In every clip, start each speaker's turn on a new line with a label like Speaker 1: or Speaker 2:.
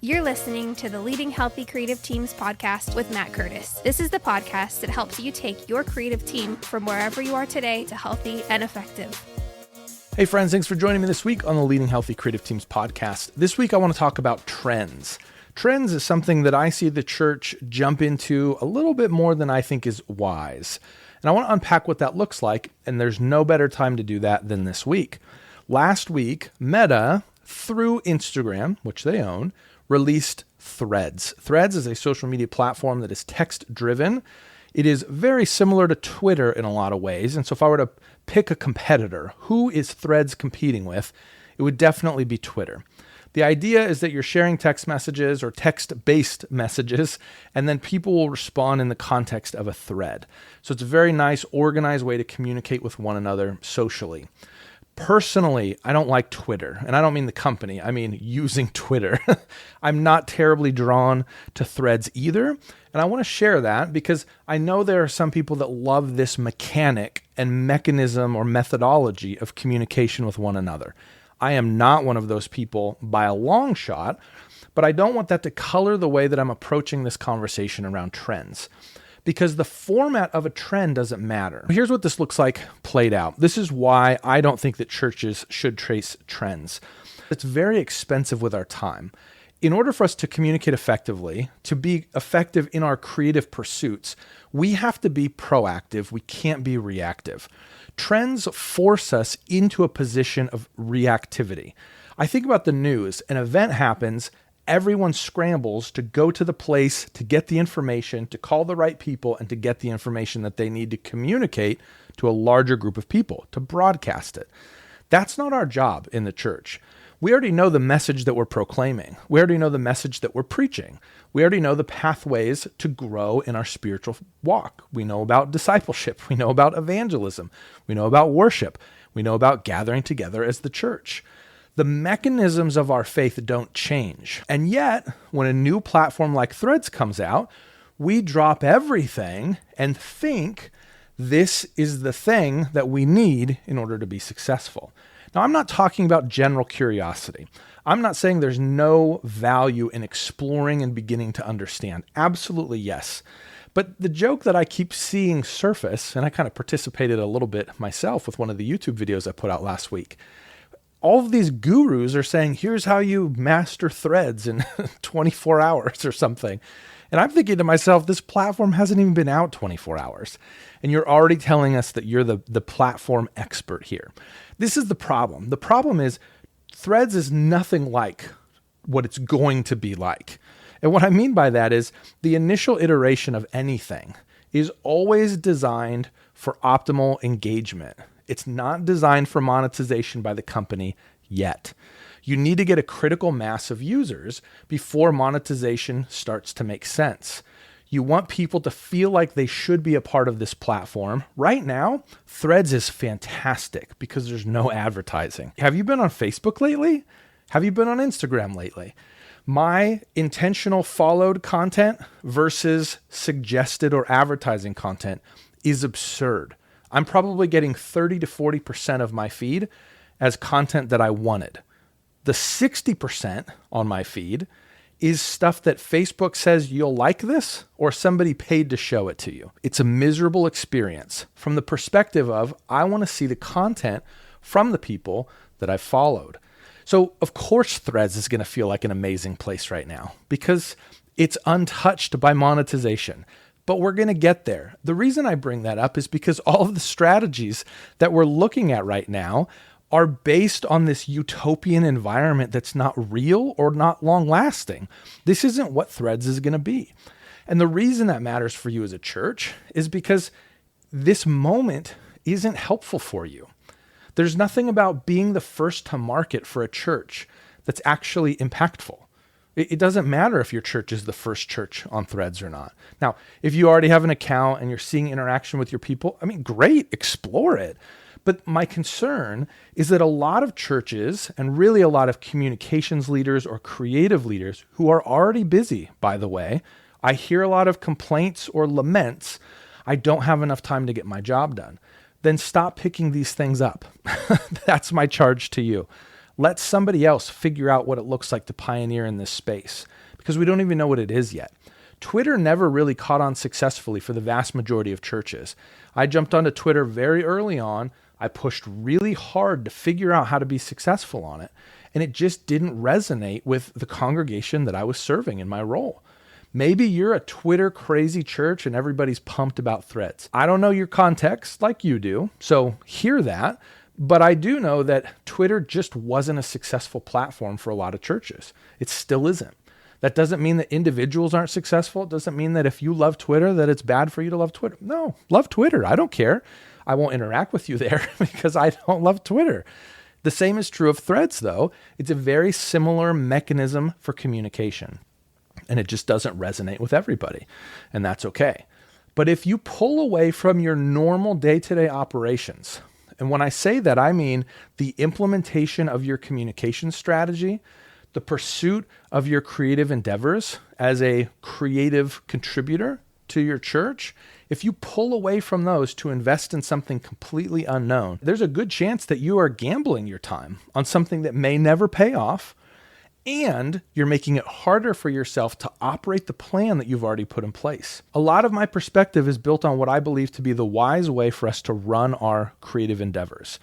Speaker 1: You're listening to the Leading Healthy Creative Teams podcast with Matt Curtis. This is the podcast that helps you take your creative team from wherever you are today to healthy and effective.
Speaker 2: Hey friends, thanks for joining me this week on the Leading Healthy Creative Teams podcast. This week I want to talk about trends. Trends is something that I see the church jump into a little bit more than I think is wise. And I want to unpack what that looks like, and there's no better time to do that than this week. Last week, Meta, through Instagram, which they own, released Threads. Threads is a social media platform that is text-driven. It is very similar to Twitter in a lot of ways. And so if I were to pick a competitor, who is Threads competing with? It would definitely be Twitter. The idea is that you're sharing text messages or text-based messages, and then people will respond in the context of a thread. So it's a very nice, organized way to communicate with one another socially. Personally, I don't like Twitter, and I don't mean the company, I mean using Twitter. I'm not terribly drawn to Threads either, and I want to share that because I know there are some people that love this mechanic and mechanism or methodology of communication with one another. I am not one of those people by a long shot, but I don't want that to color the way that I'm approaching this conversation around trends. Because the format of a trend doesn't matter. Here's what this looks like played out. This is why I don't think that churches should trace trends. It's very expensive with our time. In order for us to communicate effectively, to be effective in our creative pursuits, we have to be proactive. We can't be reactive. Trends force us into a position of reactivity. I think about the news. An event happens. Everyone scrambles to go to the place, to get the information, to call the right people, and to get the information that they need to communicate to a larger group of people, to broadcast it. That's not our job in the church. We already know the message that we're proclaiming. We already know the message that we're preaching. We already know the pathways to grow in our spiritual walk. We know about discipleship. We know about evangelism. We know about worship. We know about gathering together as the church. The mechanisms of our faith don't change. And yet, when a new platform like Threads comes out, we drop everything and think this is the thing that we need in order to be successful. Now, I'm not talking about general curiosity. I'm not saying there's no value in exploring and beginning to understand. Absolutely, yes. But the joke that I keep seeing surface, and I kind of participated a little bit myself with one of the YouTube videos I put out last week, all of these gurus are saying, here's how you master Threads in 24 hours or something. And I'm thinking to myself, this platform hasn't even been out 24 hours. And you're already telling us that you're the platform expert here. This is the problem. The problem is Threads is nothing like what it's going to be like. And what I mean by that is the initial iteration of anything is always designed for optimal engagement. It's not designed for monetization by the company yet. You need to get a critical mass of users before monetization starts to make sense. You want people to feel like they should be a part of this platform. Right now, Threads is fantastic because there's no advertising. Have you been on Facebook lately? Have you been on Instagram lately? My intentional followed content versus suggested or advertising content is absurd. I'm probably getting 30 to 40% of my feed as content that I wanted. The 60% on my feed is stuff that Facebook says you'll like this or somebody paid to show it to you. It's a miserable experience from the perspective of I want to see the content from the people that I've followed. So of course Threads is going to feel like an amazing place right now because it's untouched by monetization. But we're going to get there. The reason I bring that up is because all of the strategies that we're looking at right now are based on this utopian environment that's not real or not long lasting. This isn't what Threads is going to be. And the reason that matters for you as a church is because this moment isn't helpful for you. There's nothing about being the first to market for a church that's actually impactful. It doesn't matter if your church is the first church on Threads or not. Now, if you already have an account and you're seeing interaction with your people, I mean, great, explore it. But my concern is that a lot of churches and really a lot of communications leaders or creative leaders who are already busy, by the way, I hear a lot of complaints or laments, I don't have enough time to get my job done. Then stop picking these things up. That's my charge to you. Let somebody else figure out what it looks like to pioneer in this space, because we don't even know what it is yet. Twitter never really caught on successfully for the vast majority of churches. I jumped onto Twitter very early on. I pushed really hard to figure out how to be successful on it, and it just didn't resonate with the congregation that I was serving in my role. Maybe you're a Twitter crazy church and everybody's pumped about threads. I don't know your context like you do, so hear that. But I do know that Twitter just wasn't a successful platform for a lot of churches. It still isn't. That doesn't mean that individuals aren't successful. It doesn't mean that if you love Twitter, that it's bad for you to love Twitter. No, love Twitter. I don't care. I won't interact with you there because I don't love Twitter. The same is true of threads, though. It's a very similar mechanism for communication, and it just doesn't resonate with everybody, and that's okay. But if you pull away from your normal day-to-day operations, and when I say that, I mean the implementation of your communication strategy, the pursuit of your creative endeavors as a creative contributor to your church, if you pull away from those to invest in something completely unknown, there's a good chance that you are gambling your time on something that may never pay off, and you're making it harder for yourself to operate the plan that you've already put in place. A lot of my perspective is built on what I believe to be the wise way for us to run our creative endeavors.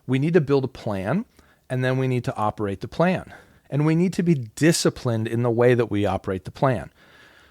Speaker 2: We need to build a plan, and then we need to operate the plan. And we need to be disciplined in the way that we operate the plan.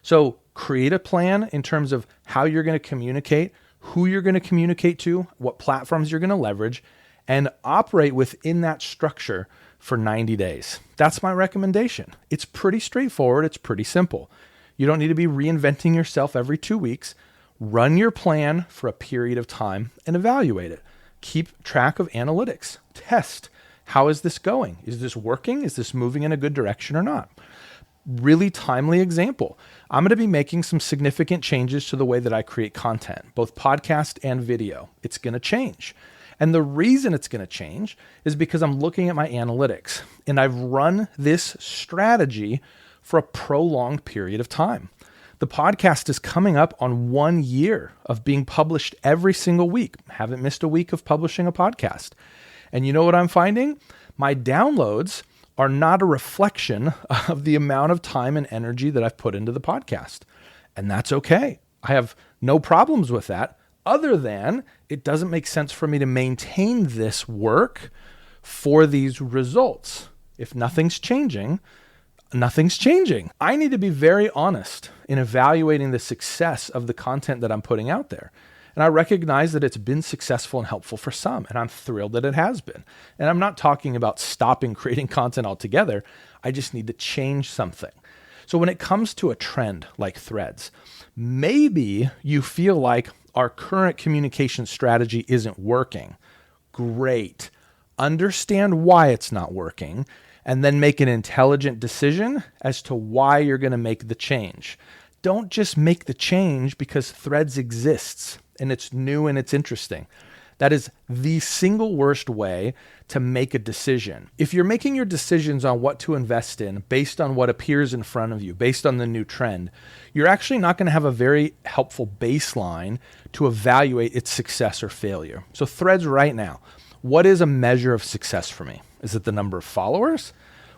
Speaker 2: So create a plan in terms of how you're going to communicate, who you're going to communicate to, what platforms you're going to leverage, and operate within that structure for 90 days. That's my recommendation. It's pretty straightforward. It's pretty simple. You don't need to be reinventing yourself every 2 weeks. Run your plan for a period of time and evaluate it. Keep track of analytics. Test. How is this going? Is this working? Is this moving in a good direction or not? Really timely example. I'm going to be making some significant changes to the way that I create content, both podcast and video. It's going to change. And the reason it's going to change is because I'm looking at my analytics, and I've run this strategy for a prolonged period of time. The podcast is coming up on 1 year of being published every single week. Haven't missed a week of publishing a podcast. And you know what I'm finding? My downloads are not a reflection of the amount of time and energy that I've put into the podcast. And that's okay. I have no problems with that, other than it doesn't make sense for me to maintain this work for these results. If nothing's changing, nothing's changing. I need to be very honest in evaluating the success of the content that I'm putting out there. And I recognize that it's been successful and helpful for some, and I'm thrilled that it has been. And I'm not talking about stopping creating content altogether. I just need to change something. So when it comes to a trend like threads, maybe you feel like our current communication strategy isn't working. Great. Understand why it's not working, and then make an intelligent decision as to why you're going to make the change. Don't just make the change because threads exists and it's new and it's interesting. That is the single worst way to make a decision. If you're making your decisions on what to invest in based on what appears in front of you, based on the new trend, you're actually not going to have a very helpful baseline to evaluate its success or failure. So threads right now, what is a measure of success for me? Is it the number of followers?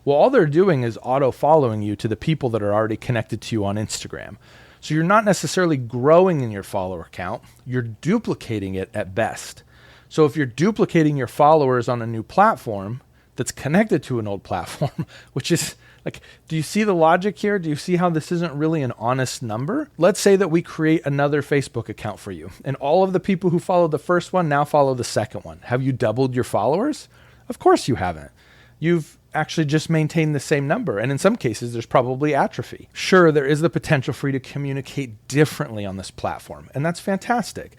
Speaker 2: Well, all they're doing is auto-following you to the people that are already connected to you on Instagram. So you're not necessarily growing in your follower count, you're duplicating it at best. So if you're duplicating your followers on a new platform that's connected to an old platform, which is like, do you see the logic here? Do you see how this isn't really an honest number? Let's say that we create another Facebook account for you, and all of the people who followed the first one now follow the second one. Have you doubled your followers? Of course you haven't. You've actually just maintained the same number. And in some cases, there's probably atrophy. Sure, there is the potential for you to communicate differently on this platform, and that's fantastic.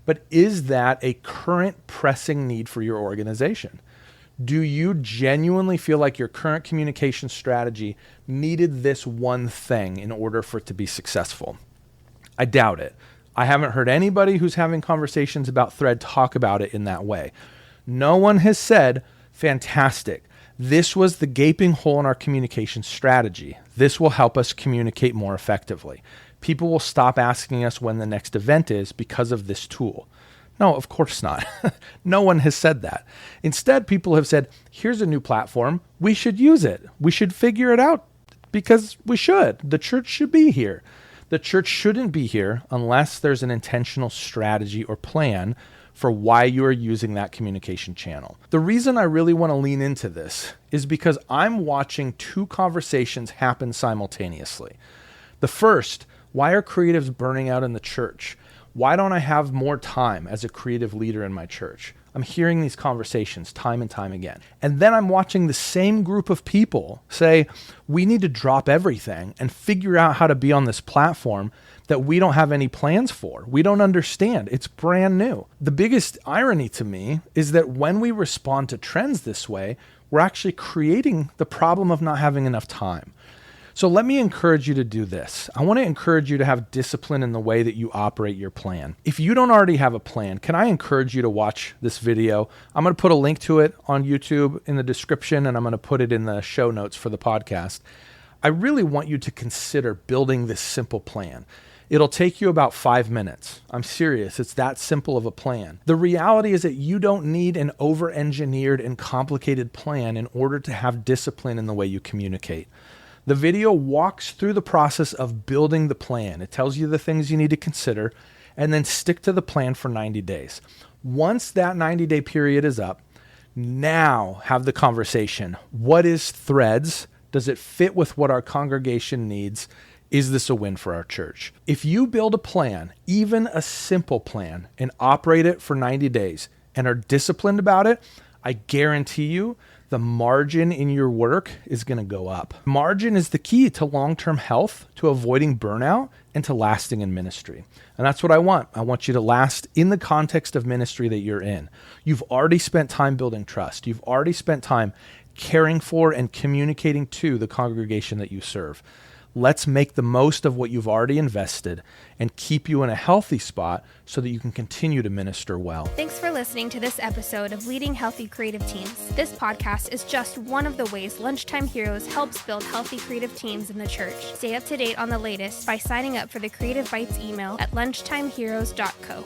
Speaker 2: But is that a current pressing need for your organization? Do you genuinely feel like your current communication strategy needed this one thing in order for it to be successful? I doubt it. I haven't heard anybody who's having conversations about Thread talk about it in that way. No one has said, fantastic. This was the gaping hole in our communication strategy. This will help us communicate more effectively. People will stop asking us when the next event is because of this tool. No, of course not. No one has said that. Instead, people have said, here's a new platform. We should use it. We should figure it out because we should. The church should be here. The church shouldn't be here unless there's an intentional strategy or plan for why you are using that communication channel. The reason I really want to lean into this is because I'm watching two conversations happen simultaneously. The first, why are creatives burning out in the church? Why don't I have more time as a creative leader in my church? I'm hearing these conversations time and time again. And then I'm watching the same group of people say, we need to drop everything and figure out how to be on this platform that we don't have any plans for. We don't understand. It's brand new. The biggest irony to me is that when we respond to trends this way, we're actually creating the problem of not having enough time. So let me encourage you to do this. I want to encourage you to have discipline in the way that you operate your plan. If you don't already have a plan, can I encourage you to watch this video? I'm going to put a link to it on YouTube in the description, and I'm going to put it in the show notes for the podcast. I really want you to consider building this simple plan. It'll take you about 5 minutes. I'm serious. It's that simple of a plan. The reality is that you don't need an over-engineered and complicated plan in order to have discipline in the way you communicate. The video walks through the process of building the plan. It tells you the things you need to consider and then stick to the plan for 90 days. Once that 90-day period is up, now have the conversation. What is Threads? Does it fit with what our congregation needs? Is this a win for our church? If you build a plan, even a simple plan, and operate it for 90 days and are disciplined about it, I guarantee you the margin in your work is going to go up. Margin is the key to long-term health, to avoiding burnout, and to lasting in ministry. And that's what I want. I want you to last in the context of ministry that you're in. You've already spent time building trust. You've already spent time caring for and communicating to the congregation that you serve. Let's make the most of what you've already invested and keep you in a healthy spot so that you can continue to minister well.
Speaker 1: Thanks for listening to this episode of Leading Healthy Creative Teams. This podcast is just one of the ways Lunchtime Heroes helps build healthy creative teams in the church. Stay up to date on the latest by signing up for the Creative Bites email at lunchtimeheroes.co.